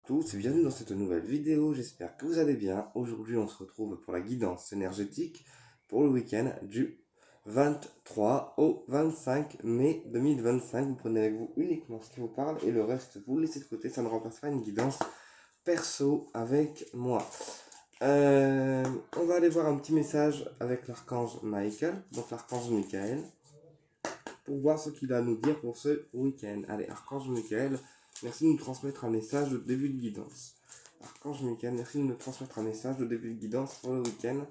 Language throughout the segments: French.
Tous, bienvenue dans cette nouvelle vidéo, j'espère que vous allez bien. Aujourd'hui on se retrouve pour la guidance énergétique pour le week-end du 23 au 25 mai 2025. Vous prenez avec vous uniquement ce qui vous parle et le reste vous laissez de côté, ça ne remplace pas une guidance perso avec moi. On va aller voir un petit message avec l'archange Michael, donc l'archange Michael, pour voir ce qu'il a à nous dire pour ce week-end. Allez, archange Michael, merci de nous transmettre un message de début de guidance. Archange Michael, merci de nous transmettre un message de début de guidance pour le week-end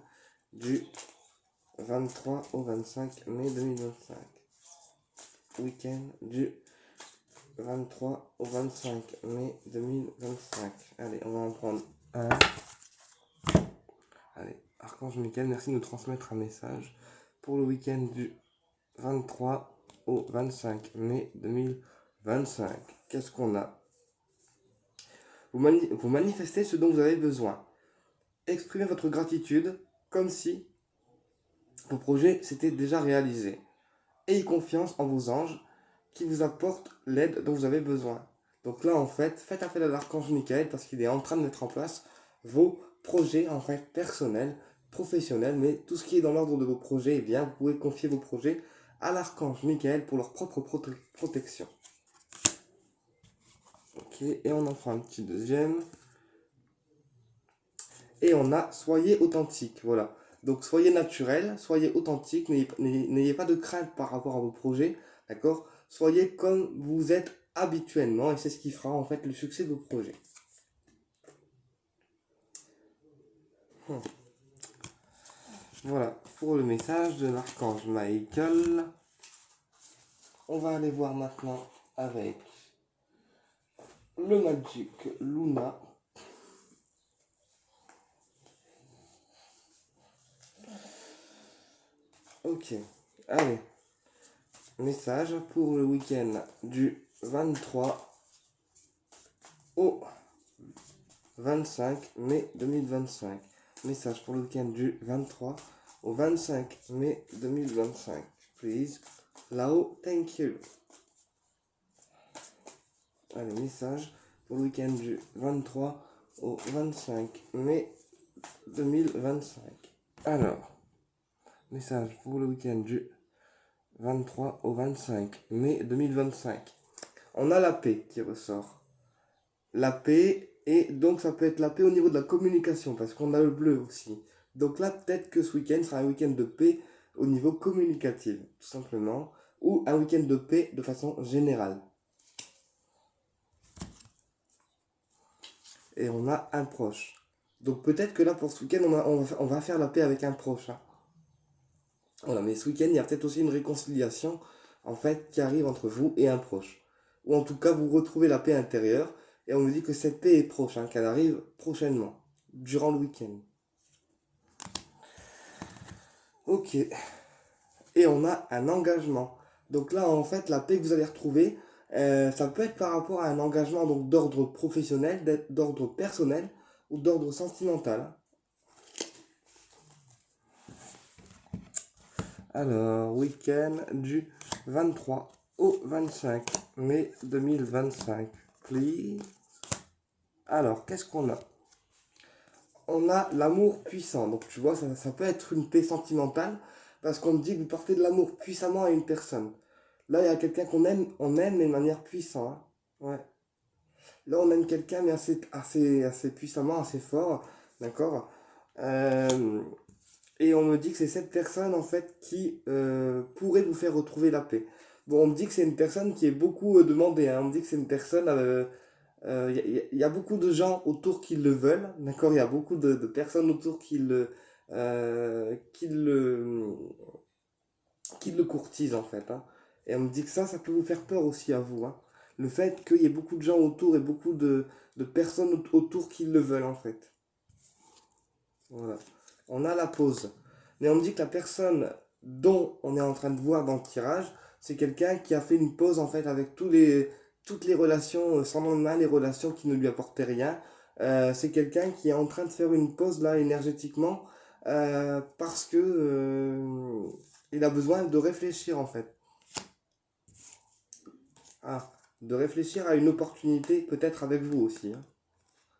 du 23 au 25 mai 2025. Week-end du 23 au 25 mai 2025. Allez, on va en prendre un. Allez, Archange Michael, merci de nous transmettre un message pour le week-end du 23 au 25 mai 2025. Qu'est-ce qu'on a? Vous manifestez ce dont vous avez besoin. Exprimez votre gratitude comme si vos projets s'étaient déjà réalisés. Ayez confiance en vos anges qui vous apportent l'aide dont vous avez besoin. Donc là, en fait, faites appel à l'archange Michael parce qu'il est en train de mettre en place vos projets, en fait, personnels, professionnels, mais tout ce qui est dans l'ordre de vos projets, eh bien, vous pouvez confier vos projets à l'archange Michael pour leur propre protection. Ok, et on en fera un petit deuxième. Et on a soyez authentique, voilà. Donc soyez naturel, soyez authentique, n'ayez pas de crainte par rapport à vos projets, d'accord? Soyez comme vous êtes habituellement et c'est ce qui fera en fait le succès de vos projets. Voilà pour le message de l'archange Michael. On va aller voir maintenant avec le Magic Luna. Ok, allez. Message pour le week-end du 23 au 25 mai 2025. Message pour le week-end du 23 au 25 mai 2025. Please. Lao, thank you. Allez, message pour le week-end du 23 au 25 mai 2025. Alors, message pour le week-end du 23 au 25 mai 2025. On a la paix qui ressort. La paix, et donc ça peut être la paix au niveau de la communication, parce qu'on a le bleu aussi. Donc là, peut-être que ce week-end sera un week-end de paix au niveau communicatif, tout simplement, ou un week-end de paix de façon générale. Et on a un proche. Donc peut-être que là, pour ce week-end, on va faire la paix avec un proche. Hein. Voilà, mais ce week-end, il y a peut-être aussi une réconciliation, en fait, qui arrive entre vous et un proche. Ou en tout cas, vous retrouvez la paix intérieure, et on nous dit que cette paix est proche, hein, qu'elle arrive prochainement, durant le week-end. Ok. Et on a un engagement. Donc là, en fait, la paix que vous allez retrouver, ça peut être par rapport à un engagement donc d'ordre professionnel, d'ordre personnel ou d'ordre sentimental. Alors, week-end du 23 au 25 mai 2025, please. Alors, qu'est-ce qu'on a? On a l'amour puissant. Donc, tu vois, ça peut être une paix sentimentale parce qu'on me dit que vous portez de l'amour puissamment à une personne. Là, il y a quelqu'un on aime, mais de manière puissante. Hein. Ouais. Là, on aime quelqu'un, mais assez puissamment, assez fort. D'accord. Euh, et on me dit que c'est cette personne, en fait, qui pourrait vous faire retrouver la paix. Bon, on me dit que c'est une personne qui est beaucoup demandée. Hein. On me dit que c'est une personne. Il y a beaucoup de gens autour qui le veulent. D'accord. Il y a beaucoup de personnes autour euh, qui le, qui le courtisent, en fait. Hein. Et on me dit que ça peut vous faire peur aussi à vous. Hein. Le fait qu'il y ait beaucoup de gens autour et beaucoup de personnes autour qui le veulent, en fait. Voilà. On a la pause. Mais on me dit que la personne dont on est en train de voir dans le tirage, c'est quelqu'un qui a fait une pause en fait avec toutes les relations sans lendemain, les relations qui ne lui apportaient rien. C'est quelqu'un qui est en train de faire une pause là énergétiquement parce que il a besoin de réfléchir en fait. Ah, de réfléchir à une opportunité peut-être avec vous aussi. Hein.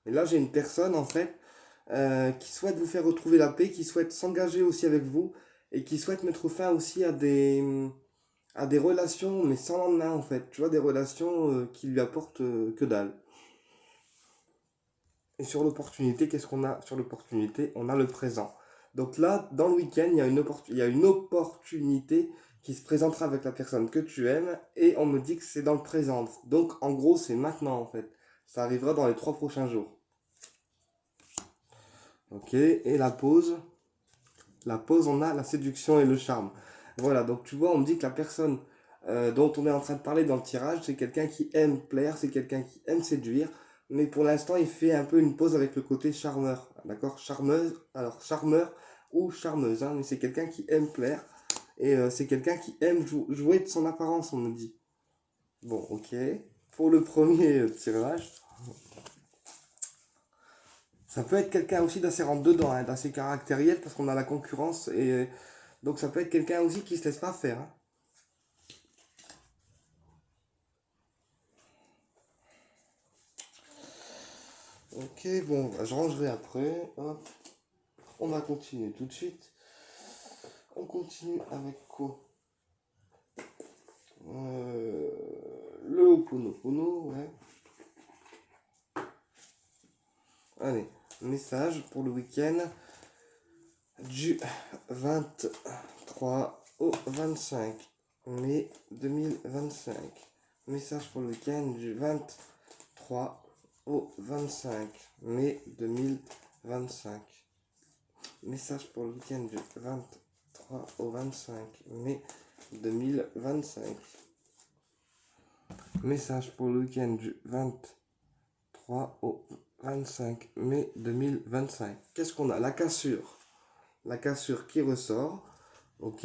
Mais là, j'ai une personne, en fait, qui souhaite vous faire retrouver la paix, qui souhaite s'engager aussi avec vous, et qui souhaite mettre fin aussi à des relations, mais sans lendemain, en fait. Tu vois, des relations qui lui apportent que dalle. Et sur l'opportunité, qu'est-ce qu'on a sur l'opportunité? On a le présent. Donc là, dans le week-end, il y a une opportunité qui se présentera avec la personne que tu aimes et on me dit que c'est dans le présent. Donc en gros, c'est maintenant en fait. Ça arrivera dans les 3 prochains jours. Ok, et la pause. La pause, on a la séduction et le charme. Voilà, donc tu vois, on me dit que la personne dont on est en train de parler dans le tirage, c'est quelqu'un qui aime plaire, c'est quelqu'un qui aime séduire, mais pour l'instant, il fait un peu une pause avec le côté charmeur, d'accord? Charmeuse, alors charmeur ou charmeuse, hein, mais c'est quelqu'un qui aime plaire et c'est quelqu'un qui aime jouer de son apparence, on me dit. Bon, ok. Pour le premier tirage, ça peut être quelqu'un aussi d'assez rentre dedans, hein, d'assez caractériel parce qu'on a la concurrence et donc ça peut être quelqu'un aussi qui se laisse pas faire, hein. Ok, bon, bah, je rangerai après. Hop. On va continuer tout de suite. On continue avec quoi? Euh, le Ho'oponopono, ouais. Allez, message pour le week-end du 23 au 25 mai 2025. Message pour le week-end du 23 au 25 mai 2025. Message pour le week-end du 23 au 25 mai 2025. Message pour le week-end du 23 au 25 mai 2025. Qu'est-ce qu'on a? La cassure. La cassure qui ressort. Ok.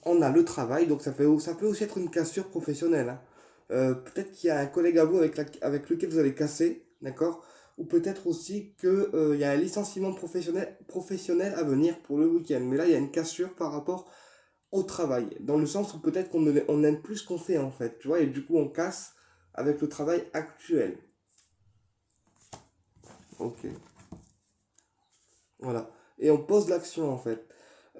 On a le travail, donc ça peut aussi être une cassure professionnelle, hein. Peut-être qu'il y a un collègue à vous avec lequel vous allez casser, d'accord? Ou peut-être aussi qu'il y a un licenciement professionnel à venir pour le week-end. Mais là, il y a une cassure par rapport au travail, dans le sens où peut-être on n'aime plus ce qu'on fait en fait, tu vois, et du coup on casse avec le travail actuel. Ok, voilà. Et on pose l'action en fait.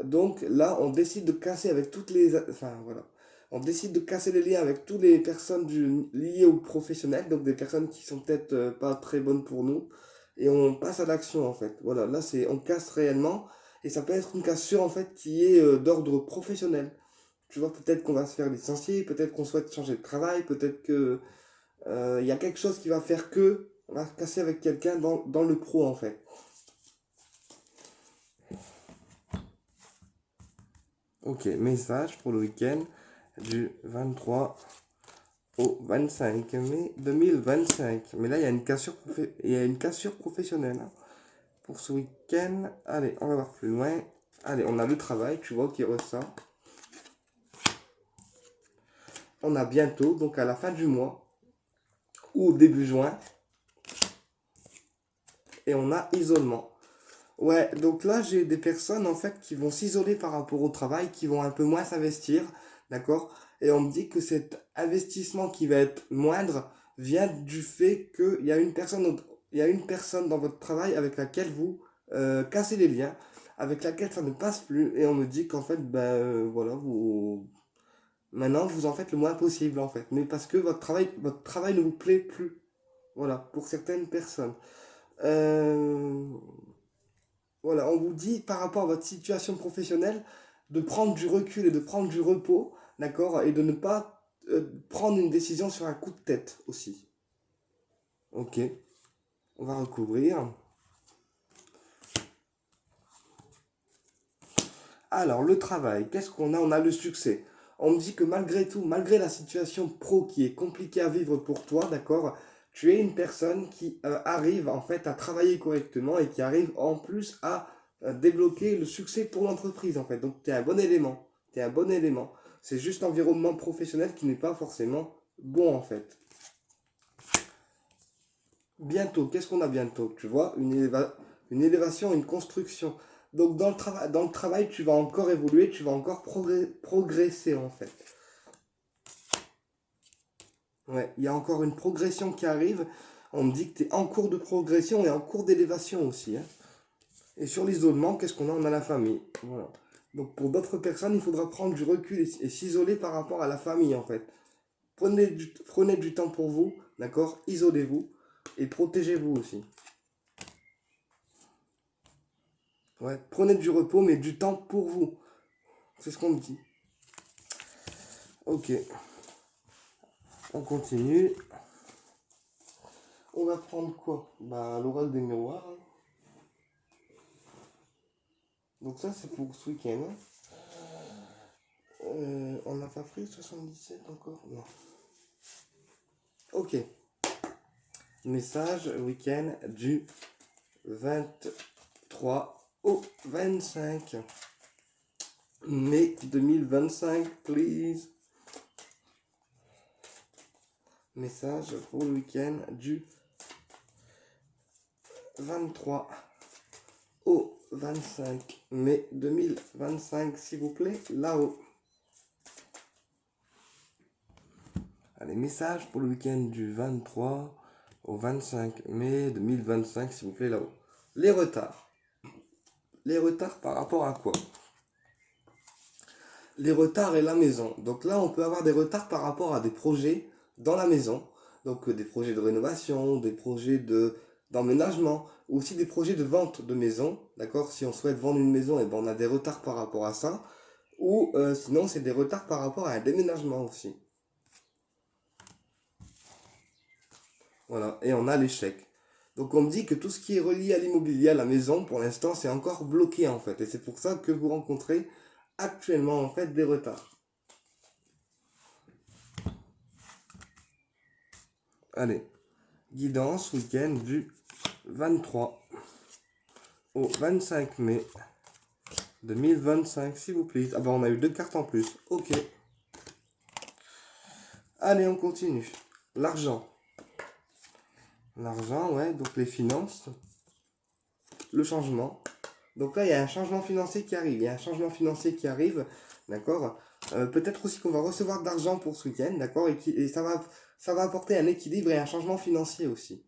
Donc là, on décide de casser avec toutes les... Enfin voilà. On décide de casser les liens avec toutes les personnes liées aux professionnels, donc des personnes qui sont peut-être pas très bonnes pour nous. Et on passe à l'action en fait. Voilà, là c'est on casse réellement. Et ça peut être une cassure en fait qui est d'ordre professionnel. Tu vois, peut-être qu'on va se faire licencier, peut-être qu'on souhaite changer de travail, peut-être que il y a quelque chose qui va faire que on va se casser avec quelqu'un dans le pro en fait. Ok, message pour le week-end du 23 au 25 mai 2025. Mais là, il y a il y a une cassure professionnelle, hein, pour ce week-end. Allez, on va voir plus loin. Allez, on a le travail, tu vois, qui ressort. On a bientôt, donc à la fin du mois ou au début juin. Et on a isolement. Ouais, donc là, j'ai des personnes en fait qui vont s'isoler par rapport au travail, qui vont un peu moins s'investir, d'accord? Et on me dit que cet investissement qui va être moindre vient du fait qu'il y a une personne, il y a une personne dans votre travail avec laquelle vous cassez les liens, avec laquelle ça ne passe plus, et on me dit qu'en fait, ben voilà, maintenant vous en faites le moins possible en fait, mais parce que votre travail ne vous plaît plus, voilà, pour certaines personnes. Euh, voilà, on vous dit par rapport à votre situation professionnelle de prendre du recul et de prendre du repos, d'accord, et de ne pas prendre une décision sur un coup de tête aussi. Ok, on va recouvrir. Alors, le travail, qu'est-ce qu'on a? On a le succès. On me dit que malgré tout, malgré la situation pro qui est compliquée à vivre pour toi, d'accord, tu es une personne qui arrive en fait à travailler correctement et qui arrive en plus à débloquer le succès pour l'entreprise en fait. Donc, tu es un bon élément. Tu es un bon élément. C'est juste l'environnement professionnel qui n'est pas forcément bon en fait. Bientôt, qu'est-ce qu'on a bientôt? Tu vois, une élévation, une construction. Donc dans le travail, tu vas encore évoluer, tu vas encore progresser en fait. Ouais, il y a encore une progression qui arrive. On me dit que tu es en cours de progression et en cours d'élévation aussi, hein. Et sur l'isolement, qu'est-ce qu'on a? On a la famille. Voilà. Donc pour d'autres personnes, il faudra prendre du recul et s'isoler par rapport à la famille en fait. Prenez du temps pour vous, d'accord? Isolez-vous et protégez-vous aussi. Ouais, prenez du repos, mais du temps pour vous. C'est ce qu'on me dit. Ok, on continue. On va prendre quoi? Bah, l'oral des miroirs, hein. Donc ça, c'est pour ce week-end, hein. On n'a pas pris 77 encore? Non. Ok. Message week-end du 23 au 25 mai 2025, please. Message pour le week-end du 23 au 25 mai 2025, s'il vous plaît, là-haut. Allez, message pour le week-end du 23 au 25 mai 2025, s'il vous plaît, là-haut. Les retards. Les retards par rapport à quoi? Les retards et la maison. Donc là, on peut avoir des retards par rapport à des projets dans la maison. Donc des projets de rénovation, des projets d'emménagement, ou aussi des projets de vente de maison. D'accord? Si on souhaite vendre une maison, et ben on a des retards par rapport à ça. Ou sinon, c'est des retards par rapport à un déménagement aussi. Voilà. Et on a l'échec. Donc on me dit que tout ce qui est relié à l'immobilier, à la maison, pour l'instant, c'est encore bloqué en fait. Et c'est pour ça que vous rencontrez actuellement en fait des retards. Allez, guidance week-end du 23 au 25 mai 2025, s'il vous plaît. Ah bah on a eu deux cartes en plus. Ok. Allez, on continue. L'argent. L'argent, ouais, donc les finances. Le changement. Donc là, il y a un changement financier qui arrive. Il y a un changement financier qui arrive, d'accord. Peut-être aussi qu'on va recevoir de l'argent pour ce week-end, d'accord, et ça va apporter un équilibre et un changement financier aussi.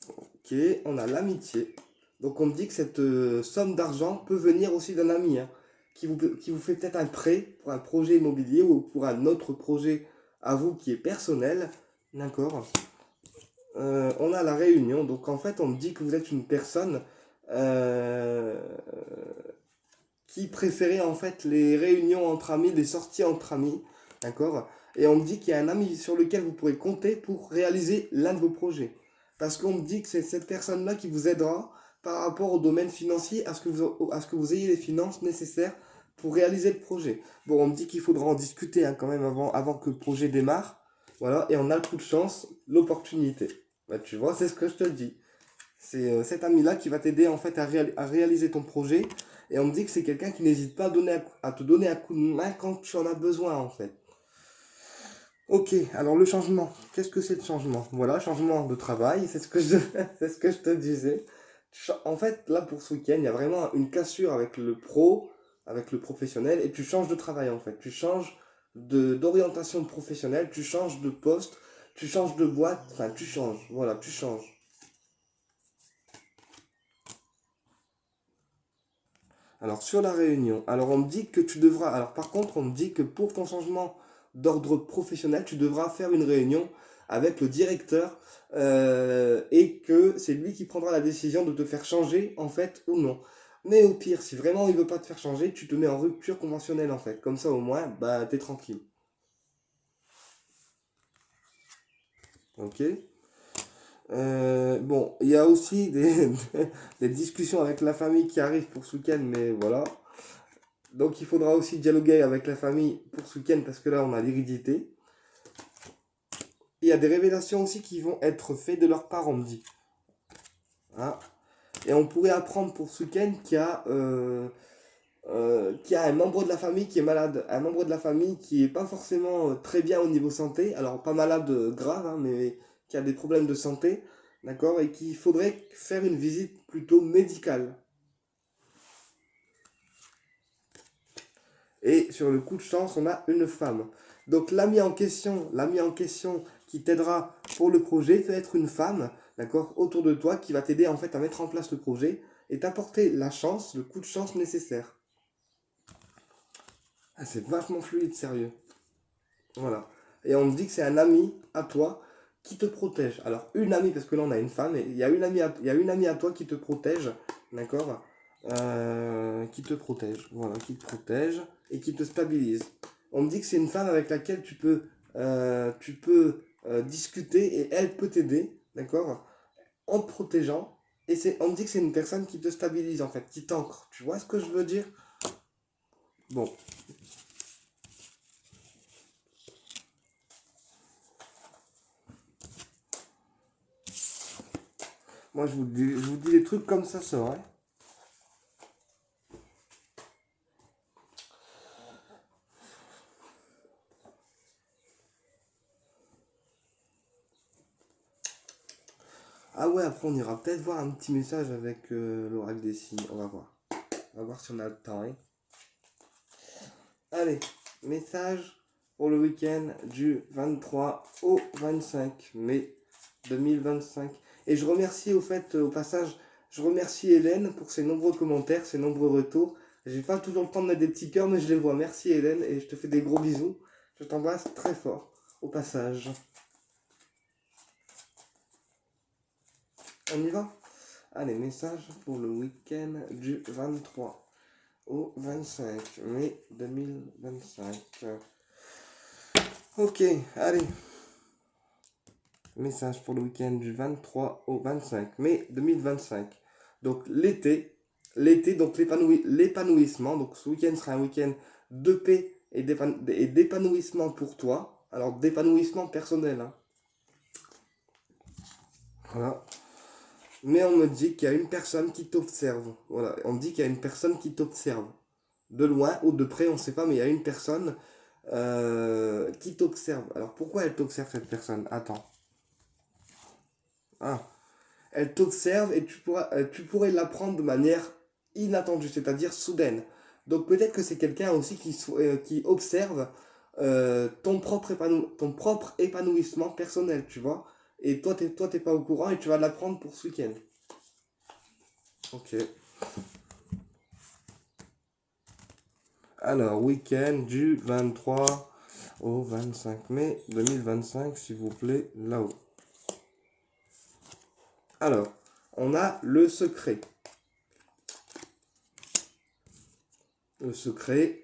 Ok, on a l'amitié. Donc on me dit que cette somme d'argent peut venir aussi d'un ami, hein, qui vous fait peut-être un prêt pour un projet immobilier ou pour un autre projet à vous qui est personnel, d'accord. On a la réunion, donc en fait on me dit que vous êtes une personne euh, qui préférait en fait les réunions entre amis, les sorties entre amis, d'accord? Et on me dit qu'il y a un ami sur lequel vous pourrez compter pour réaliser l'un de vos projets. Parce qu'on me dit que c'est cette personne-là qui vous aidera par rapport au domaine financier à ce que vous ayez les finances nécessaires pour réaliser le projet. Bon, on me dit qu'il faudra en discuter hein, quand même avant que le projet démarre. Voilà, et on a le coup de chance, l'opportunité. Bah, tu vois, c'est ce que je te dis. C'est cet ami-là qui va t'aider en fait à réaliser ton projet. Et on me dit que c'est quelqu'un qui n'hésite pas à te donner un coup de main quand tu en as besoin en fait. Ok, alors le changement. Qu'est-ce que c'est le changement? Voilà, changement de travail, c'est ce que je te disais. En fait, là pour ce week-end, il y a vraiment une cassure avec le pro, avec le professionnel, et tu changes de travail en fait. Tu changes d'orientation professionnelle, tu changes de poste, tu changes de boîte, enfin tu changes, voilà, tu changes. Alors sur la réunion, alors on me dit que tu devras, alors par contre on me dit que pour ton changement d'ordre professionnel, tu devras faire une réunion avec le directeur et que c'est lui qui prendra la décision de te faire changer en fait ou non. Mais au pire, si vraiment il veut pas te faire changer, tu te mets en rupture conventionnelle en fait. Comme ça au moins, bah t'es tranquille. Ok? Bon, il y a aussi des discussions avec la famille qui arrivent pour ce week-end, mais voilà. Donc il faudra aussi dialoguer avec la famille pour ce week-end parce que là on a l'hérédité. Il y a des révélations aussi qui vont être faites de leurs parents, on me dit. Hein. Et on pourrait apprendre pour ce week-end qu'il y a un membre de la famille qui est malade. Un membre de la famille qui est pas forcément très bien au niveau santé. Alors pas malade grave, hein, mais qui a des problèmes de santé. D'accord. Et qu'il faudrait faire une visite plutôt médicale. Et sur le coup de chance, on a une femme. Donc l'ami en question qui t'aidera pour le projet peut être une femme, d'accord, autour de toi qui va t'aider en fait à mettre en place le projet et t'apporter la chance, le coup de chance nécessaire. Ah, c'est vachement fluide, sérieux. Voilà. Et on me dit que c'est un ami à toi qui te protège. Alors, une amie, parce que là on a une femme, et il y a une amie à toi qui te protège, d'accord. Qui te protège, voilà, qui te protège et qui te stabilise. On me dit que c'est une femme avec laquelle tu peux discuter et elle peut t'aider, d'accord, en te protégeant. Et on me dit que c'est une personne qui te stabilise en fait, qui t'ancre. Tu vois ce que je veux dire? Bon, moi je vous dis les trucs comme ça sort, hein. Ah ouais, après on ira peut-être voir un petit message avec l'oracle des signes. On va voir. On va voir si on a le temps, hein. Allez, message pour le week-end du 23 au 25 mai 2025. Et je remercie au fait, au passage, je remercie Hélène pour ses nombreux commentaires, ses nombreux retours. J'ai pas toujours le temps de mettre des petits cœurs, mais je les vois. Merci Hélène et je te fais des gros bisous. Je t'embrasse très fort au passage. On y va? Allez, message pour le week-end du 23 au 25 mai 2025. Ok, allez. Message pour le week-end du 23 au 25 mai 2025. Donc l'été, donc l'épanouissement. Donc ce week-end sera un week-end de paix et d'épanouissement pour toi. Alors d'épanouissement personnel, hein. Voilà. Mais on me dit qu'il y a une personne qui t'observe. Voilà, on me dit qu'il y a une personne qui t'observe. De loin ou de près, on ne sait pas, mais il y a une personne qui t'observe. Alors pourquoi elle t'observe cette personne? Attends. Ah. Elle t'observe et tu pourrais l'apprendre de manière inattendue, c'est-à-dire soudaine. Donc peut-être que c'est quelqu'un aussi qui observe ton propre épanouissement personnel, tu vois. Et toi, t'es pas au courant et tu vas l'apprendre pour ce week-end. Ok. Alors, week-end du 23 au 25 mai 2025, s'il vous plaît, là-haut. Alors, on a le secret. Le secret,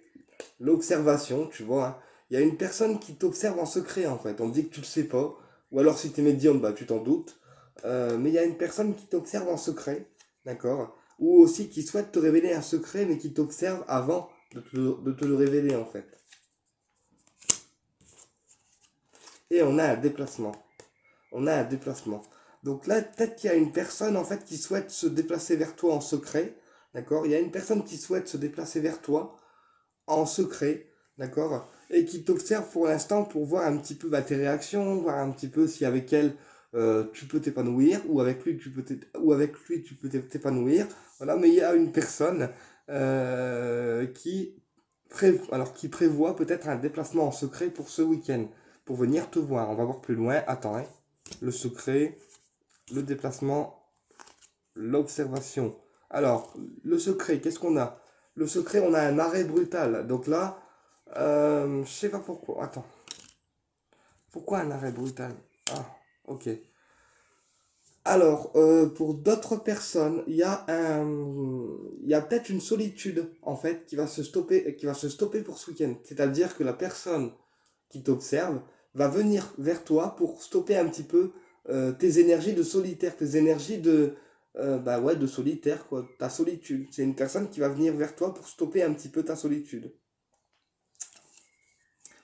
l'observation, tu vois, hein. Il y a une personne qui t'observe en secret, en fait. On dit que tu le sais pas. Ou alors, si tu es médium, bah, tu t'en doutes. Mais il y a une personne qui t'observe en secret, d'accord? Ou aussi qui souhaite te révéler un secret, mais qui t'observe avant de te le révéler, en fait. Et on a un déplacement. On a un déplacement. Donc là, peut-être qu'il y a une personne, en fait, qui souhaite se déplacer vers toi en secret, d'accord? Il y a une personne qui souhaite se déplacer vers toi en secret, d'accord? Et qui t'observe pour l'instant pour voir un petit peu bah, tes réactions, voir un petit peu si avec elle tu peux t'épanouir ou avec lui tu peux t'épanouir. Voilà, mais il y a une personne qui prévoit peut-être un déplacement en secret pour ce week-end, pour venir te voir. On va voir plus loin. Attends, hein. Le secret, le déplacement, l'observation. Alors, le secret, qu'est-ce qu'on a? Le secret, on a un arrêt brutal. Donc là, je sais pas pourquoi. Attends. Pourquoi un arrêt brutal? Ah, ok. Alors, pour d'autres personnes, il y a peut-être une solitude, en fait, qui va se stopper pour ce week-end. C'est-à-dire que la personne qui t'observe va venir vers toi pour stopper un petit peu tes énergies de solitaire, tes énergies bah ouais, de solitaire, quoi, ta solitude. C'est une personne qui va venir vers toi pour stopper un petit peu ta solitude.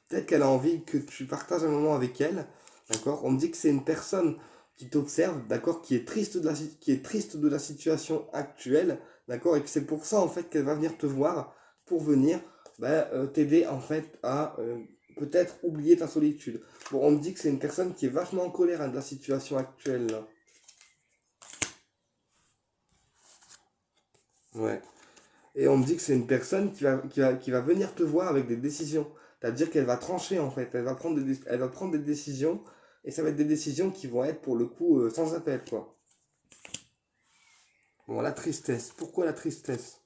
Peut-être qu'elle a envie que tu partages un moment avec elle, d'accord? On me dit que c'est une personne qui t'observe, d'accord, qui est triste de la situation actuelle, d'accord, et que c'est pour ça en fait qu'elle va venir te voir pour venir bah, t'aider en fait à peut-être oublier ta solitude. Bon, on me dit que c'est une personne qui est vachement en colère hein, de la situation actuelle là. Ouais. Et on me dit que c'est une personne qui va venir te voir avec des décisions. C'est-à-dire qu'elle va trancher en fait. Elle va prendre des décisions et ça va être des décisions qui vont être pour le coup sans appel, quoi. Bon, la tristesse. Pourquoi la tristesse?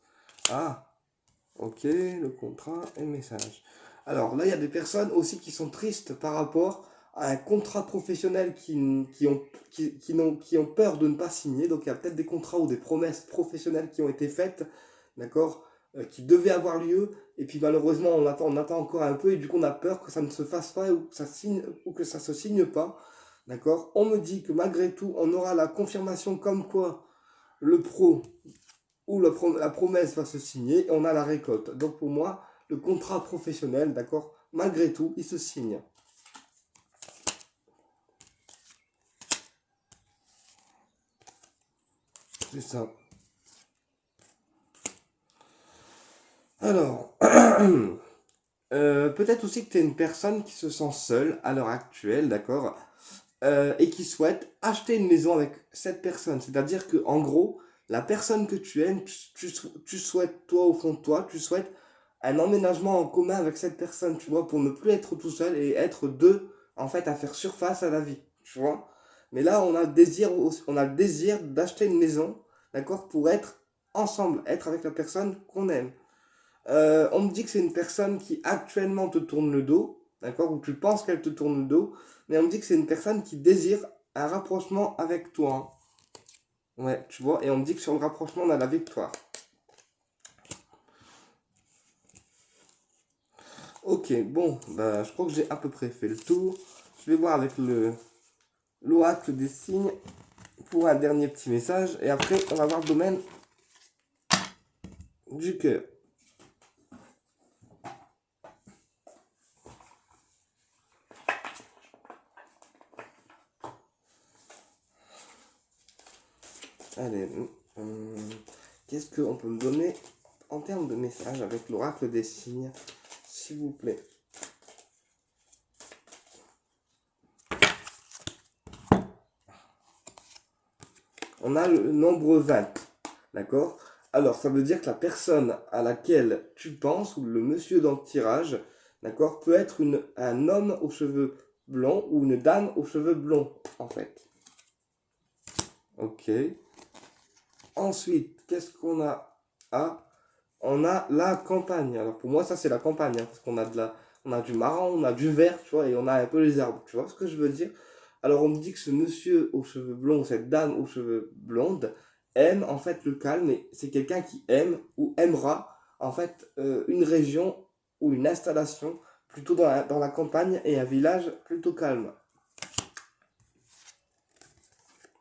Ah, ok, le contrat et le message. Alors là, il y a des personnes aussi qui sont tristes par rapport à un contrat professionnel qui ont peur de ne pas signer. Donc il y a peut-être des contrats ou des promesses professionnelles qui ont été faites, d'accord, qui devaient avoir lieu. Et puis malheureusement, on attend encore un peu et du coup on a peur que ça ne se fasse pas ou que ça signe ou que ça se signe pas. D'accord? On me dit que malgré tout, on aura la confirmation comme quoi le pro où la promesse va se signer et on a la récolte. Donc pour moi, le contrat professionnel, d'accord, malgré tout, il se signe. C'est ça. Alors, peut-être aussi que tu es une personne qui se sent seule à l'heure actuelle, d'accord, et qui souhaite acheter une maison avec cette personne. C'est-à-dire que, en gros, la personne que tu aimes, tu souhaites, toi, au fond de toi, tu souhaites un emménagement en commun avec cette personne, tu vois, pour ne plus être tout seul et être deux, en fait, à faire surface à la vie, tu vois. Mais là, on a le désir d'acheter une maison, d'accord, pour être ensemble, être avec la personne qu'on aime. On me dit que c'est une personne qui actuellement te tourne le dos, d'accord, ou tu penses qu'elle te tourne le dos, mais on me dit que c'est une personne qui désire un rapprochement avec toi, hein. Ouais, tu vois, et on me dit que sur le rapprochement, on a la victoire. Ok, bon, bah, je crois que j'ai à peu près fait le tour. Je vais voir avec l'oracle des signes pour un dernier petit message, et après, on va voir le domaine du cœur. Allez, qu'est-ce qu'on peut me donner en termes de message avec l'oracle des signes, s'il vous plaît? On a le nombre 20, d'accord? Alors, ça veut dire que la personne à laquelle tu penses, ou le monsieur dans le tirage, d'accord, peut être un homme aux cheveux blonds ou une dame aux cheveux blonds, en fait. Ok. Ensuite, qu'est-ce qu'on a? Ah, on a la campagne. Alors pour moi, ça c'est la campagne, hein, parce on a du marron, on a du vert, tu vois, et on a un peu les arbres. Tu vois ce que je veux dire? Alors on me dit que ce monsieur aux cheveux blonds, cette dame aux cheveux blondes, aime en fait le calme, et c'est quelqu'un qui aime ou aimera en fait une région ou une installation plutôt dans la campagne et un village plutôt calme.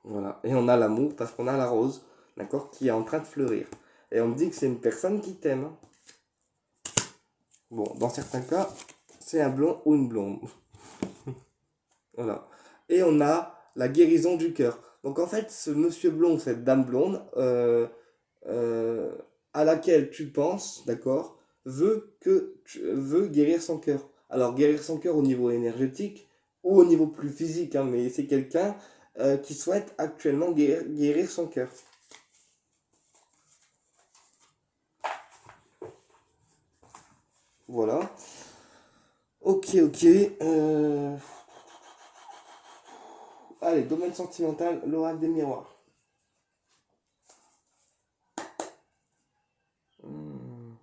Voilà. Et on a l'amour parce qu'on a la rose, d'accord, qui est en train de fleurir. Et on me dit que c'est une personne qui t'aime. Bon, dans certains cas, c'est un blond ou une blonde. Voilà. Et on a la guérison du cœur. Donc en fait, ce monsieur blond, cette dame blonde, euh, à laquelle tu penses, d'accord, veut guérir son cœur. Alors guérir son cœur au niveau énergétique ou au niveau plus physique, hein, mais c'est quelqu'un qui souhaite actuellement guérir son cœur. Voilà. Ok, ok. Allez, domaine sentimental, l'oracle des miroirs. Hmm.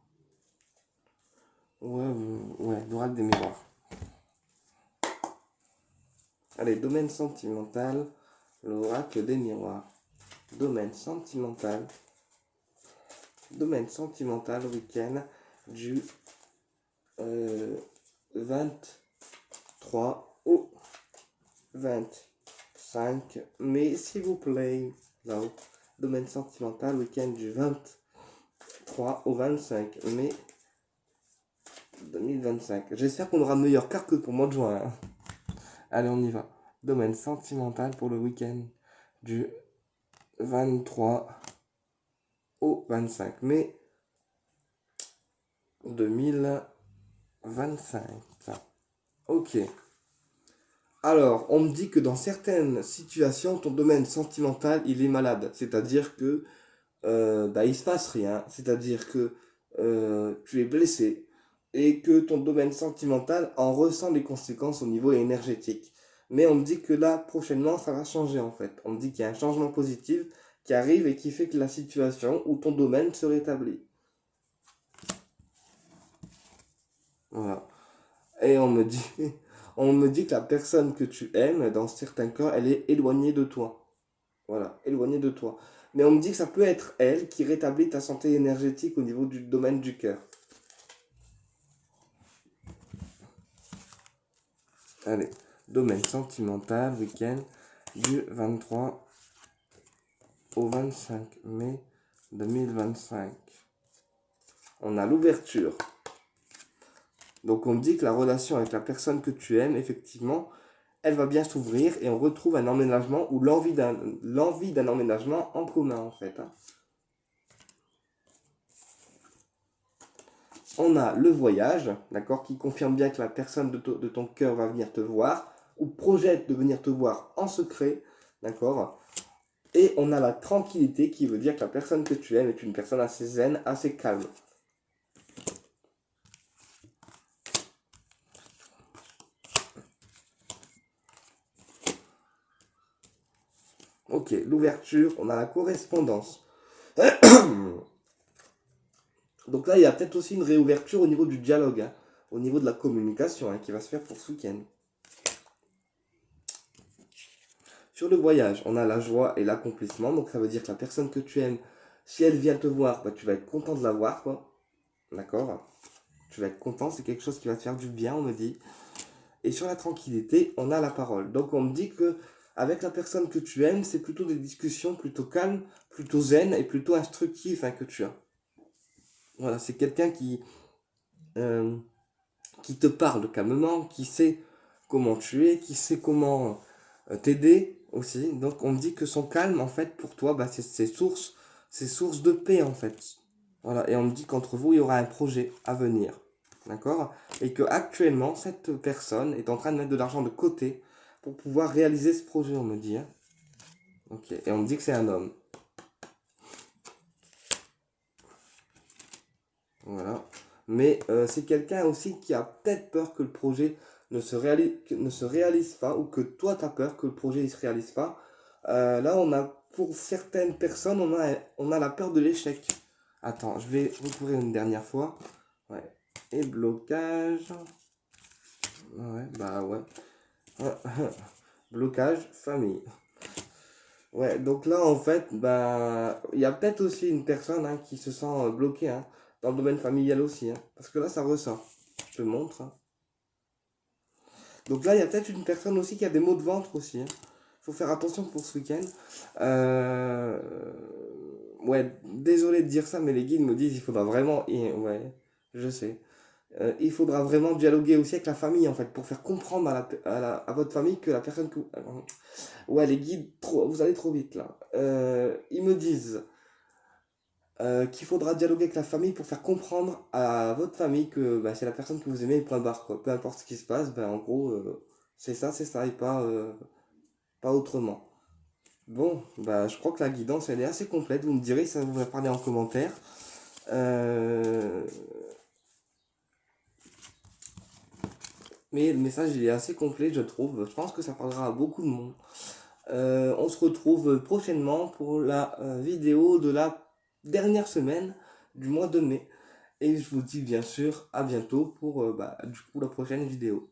Ouais, ouais, l'oracle des miroirs. Allez, domaine sentimental, l'oracle des miroirs. Domaine sentimental. Domaine sentimental, week-end du 23 au 25 mai, s'il vous plaît. Là-haut. Domaine sentimental, week-end du 23 au 25 mai 2025. J'espère qu'on aura de meilleures cartes que pour le mois de juin, hein. Allez, on y va. Domaine sentimental pour le week-end du 23 au 25 mai 2025. Ok. Alors, on me dit que dans certaines situations, ton domaine sentimental, il est malade. C'est-à-dire que bah, il se passe rien. C'est-à-dire que tu es blessé et que ton domaine sentimental en ressent les conséquences au niveau énergétique. Mais on me dit que là, prochainement, ça va changer en fait. On me dit qu'il y a un changement positif qui arrive et qui fait que la situation ou ton domaine se rétablit. Voilà. Et on me dit que la personne que tu aimes, dans certains cas, elle est éloignée de toi. Voilà, éloignée de toi. Mais on me dit que ça peut être elle qui rétablit ta santé énergétique au niveau du domaine du cœur. Allez, domaine sentimental, week-end, du 23 au 25 mai 2025. On a l'ouverture. Donc on me dit que la relation avec la personne que tu aimes, effectivement, elle va bien s'ouvrir et on retrouve un emménagement ou l'envie d'un emménagement en commun en fait. Hein. On a le voyage, d'accord, qui confirme bien que la personne de ton cœur va venir te voir ou projette de venir te voir en secret, d'accord. Et on a la tranquillité qui veut dire que la personne que tu aimes est une personne assez zen, assez calme. Ok, l'ouverture, on a la correspondance. Donc là, il y a peut-être aussi une réouverture au niveau du dialogue, hein, au niveau de la communication hein, qui va se faire pour ce week-end. Sur le voyage, on a la joie et l'accomplissement. Donc ça veut dire que la personne que tu aimes, si elle vient te voir, bah, tu vas être content de la voir, quoi. D'accord. Tu vas être content, c'est quelque chose qui va te faire du bien, on me dit. Et sur la tranquillité, on a la parole. Donc on me dit que avec la personne que tu aimes, c'est plutôt des discussions plutôt calmes, plutôt zen et plutôt instructives hein, que tu as. Voilà, c'est quelqu'un euh, qui te parle calmement, qui sait comment tu es, qui sait comment t'aider aussi. Donc on me dit que son calme, en fait, pour toi, bah, c'est source de paix, en fait. Voilà, et on me dit qu'entre vous, il y aura un projet à venir. D'accord. Et que actuellement, cette personne est en train de mettre de l'argent de côté pour pouvoir réaliser ce projet, on me dit. Hein. Ok, et on me dit que c'est un homme. Voilà. Mais c'est quelqu'un aussi qui a peut-être peur que le projet ne se réalise pas, ou que toi, tu as peur que le projet ne se réalise pas. Là, pour certaines personnes, on a la peur de l'échec. Attends, je vais recouvrir une dernière fois. Ouais. Et blocage. Ouais, bah ouais. Blocage, famille. Ouais, donc là, en fait, bah, il y a peut-être aussi une personne hein, qui se sent bloquée hein, dans le domaine familial aussi. Hein, parce que là, ça ressort. Je te montre. Hein. Donc là, il y a peut-être une personne aussi qui a des maux de ventre aussi. Il faut faire attention pour ce week-end. Euh, Ouais, désolé de dire ça, mais les guides me disent il faudra vraiment. Ouais, je sais. Il faudra vraiment dialoguer aussi avec la famille en fait pour faire comprendre à votre famille que la personne que ouais les guides vous allez trop vite là ils me disent qu'il faudra dialoguer avec la famille pour faire comprendre à votre famille que bah, c'est la personne que vous aimez point barre quoi peu importe ce qui se passe ben en gros c'est ça et pas autrement bon bah je crois que la guidance elle est assez complète vous me direz si ça vous a parlé en commentaire euh, mais le message il est assez complet je trouve. Je pense que ça parlera à beaucoup de monde. On se retrouve prochainement pour la vidéo de la dernière semaine du mois de mai. Et je vous dis bien sûr à bientôt pour du coup la prochaine vidéo.